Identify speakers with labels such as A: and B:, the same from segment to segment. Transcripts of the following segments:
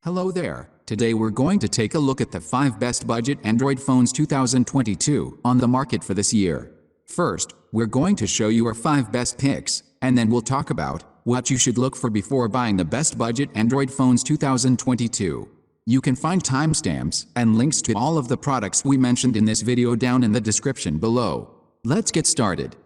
A: Hello there. Today we're going to take a look at the 5 best budget Android phones 2022 on the market for this year. First, we're going to show you our 5 best picks, and then we'll talk about what you should look for before buying the best budget Android phones 2022. You can find timestamps and links to all of the products we mentioned in this video down in the description below. Let's get started.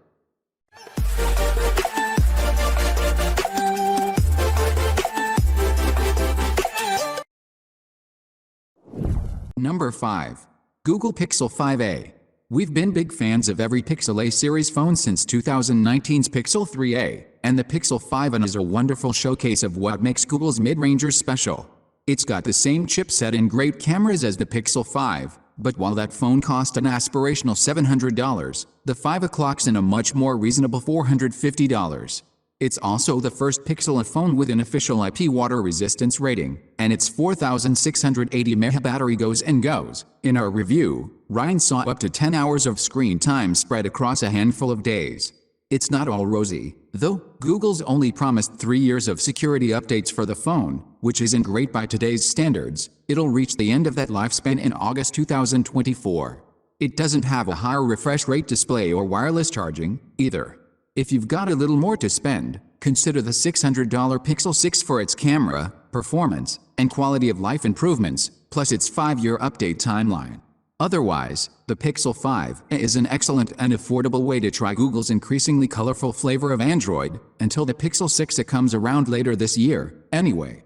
A: Number 5. Google Pixel 5a. We've been big fans of every Pixel A series phone since 2019's Pixel 3a, and the Pixel 5a is a wonderful showcase of what makes Google's mid-rangers special. It's got the same chipset and great cameras as the Pixel 5, but while that phone cost an aspirational $700, the 5a clocks in a much more reasonable $450. It's also the first Pixel phone with an official IP water resistance rating, and its 4,680 mAh battery goes. In our review, Ryan saw up to 10 hours of screen time spread across a handful of days. It's not all rosy, though. Google's only promised 3 years of security updates for the phone, which isn't great by today's standards. It'll reach the end of that lifespan in August 2024. It doesn't have a higher refresh rate display or wireless charging, either. If you've got a little more to spend, consider the $600 Pixel 6 for its camera, performance, and quality of life improvements, plus its 5-year update timeline. Otherwise, the Pixel 5 is an excellent and affordable way to try Google's increasingly colorful flavor of Android, until the Pixel 6 comes around later this year, anyway.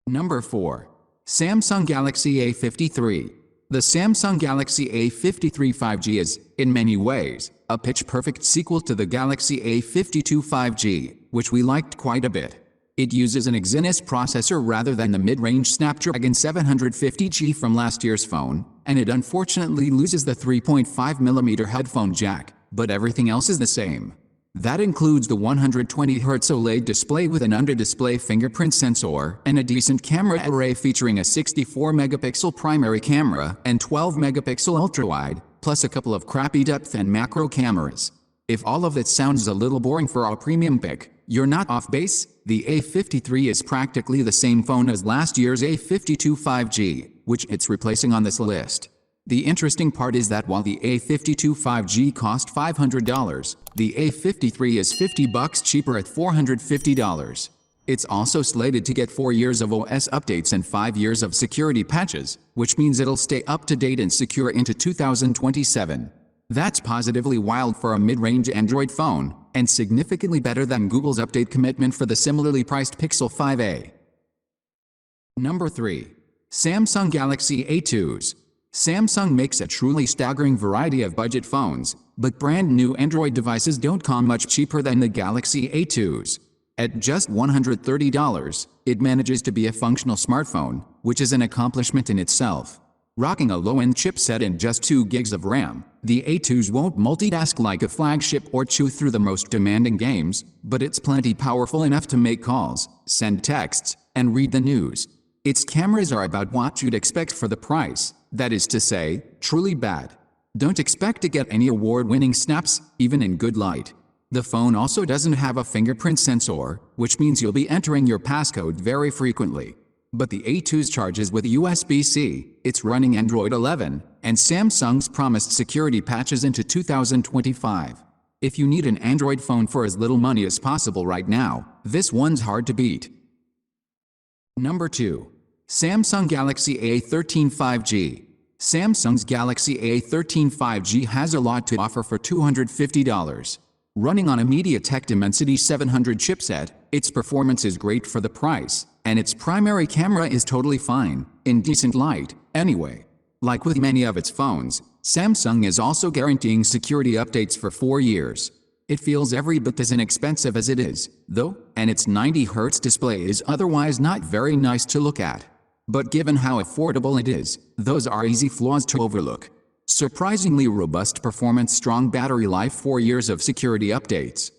A: Number 4. Samsung Galaxy A53. The Samsung Galaxy A53 5G is, in many ways, a pitch-perfect sequel to the Galaxy A52 5G, which we liked quite a bit. It uses an Exynos processor rather than the mid-range Snapdragon 750G from last year's phone, and it unfortunately loses the 3.5mm headphone jack, but everything else is the same. That includes the 120Hz OLED display with an under-display fingerprint sensor and a decent camera array featuring a 64-megapixel primary camera and 12-megapixel ultrawide, plus a couple of crappy depth and macro cameras. If all of it sounds a little boring for our premium pick, you're not off base. The A53 is practically the same phone as last year's A52 5G, which it's replacing on this list. The interesting part is that while the A52 5G cost $500, the A53 is $50 cheaper at $450. It's also slated to get 4 years of OS updates and 5 years of security patches, which means it'll stay up to date and secure into 2027. That's positively wild for a mid-range Android phone, and significantly better than Google's update commitment for the similarly priced Pixel 5a. Number 3. Samsung Galaxy A2s. Samsung makes a truly staggering variety of budget phones, but brand new Android devices don't come much cheaper than the Galaxy A2s. At just $130, it manages to be a functional smartphone, which is an accomplishment in itself. Rocking a low-end chipset and just 2 gigs of RAM, the A2s won't multitask like a flagship or chew through the most demanding games, but it's plenty powerful enough to make calls, send texts, and read the news. Its cameras are about what you'd expect for the price, that is to say, truly bad. Don't expect to get any award-winning snaps, even in good light. The phone also doesn't have a fingerprint sensor, which means you'll be entering your passcode very frequently. But the A2s charges with USB-C, it's running Android 11, and Samsung's promised security patches into 2025. If you need an Android phone for as little money as possible right now, this one's hard to beat. Number 2. Samsung Galaxy A13 5G. Samsung's Galaxy A13 5G has a lot to offer for $250. Running on a MediaTek Dimensity 700 chipset, its performance is great for the price, and its primary camera is totally fine, in decent light, anyway. Like with many of its phones, Samsung is also guaranteeing security updates for 4 years. It feels every bit as inexpensive as it is, though, and its 90Hz display is otherwise not very nice to look at. But given how affordable it is, those are easy flaws to overlook. Surprisingly robust performance, strong battery life, 4 years of security updates.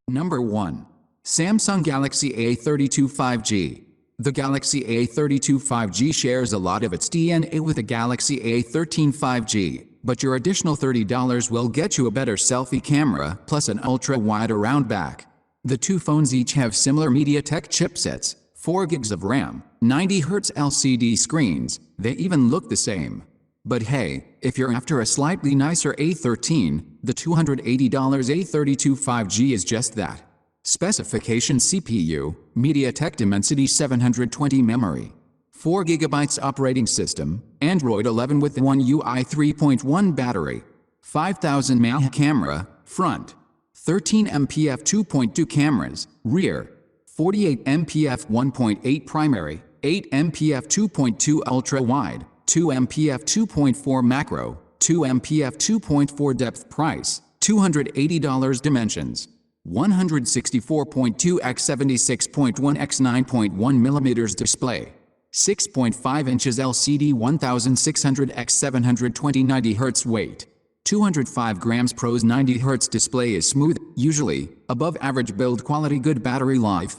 A: Number 1. Samsung Galaxy A32 5G. The Galaxy A32 5G shares a lot of its DNA with the Galaxy A13 5G, but your additional $30 will get you a better selfie camera plus an ultra-wide around back. The two phones each have similar MediaTek chipsets, 4 gigs of RAM, 90Hz LCD screens, they even look the same. But hey, if you're after a slightly nicer A13, the $280 A32 5G is just that. Specification: CPU, MediaTek Dimensity 720 memory, 4 GB operating system, Android 11 with One UI 3.1 battery, 5000 mAh camera, front, 13 MP f2.2 cameras, rear, 48 MP f1.8 primary, 8 MP f2.2 ultra wide, 2 MP f2.4 macro, 2 MP f2.4 depth. Price: $280. Dimensions: 164.2 x 76.1 x 9.1 mm display, 6.5 inches LCD, 1600 x 720 90Hz weight, 205 grams. Pros: 90Hz display is smooth, usually above average build quality, good battery life.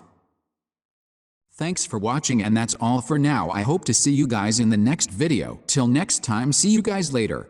A: Thanks for watching, and that's all for now. I hope to see you guys in the next video. Till next time, see you guys later.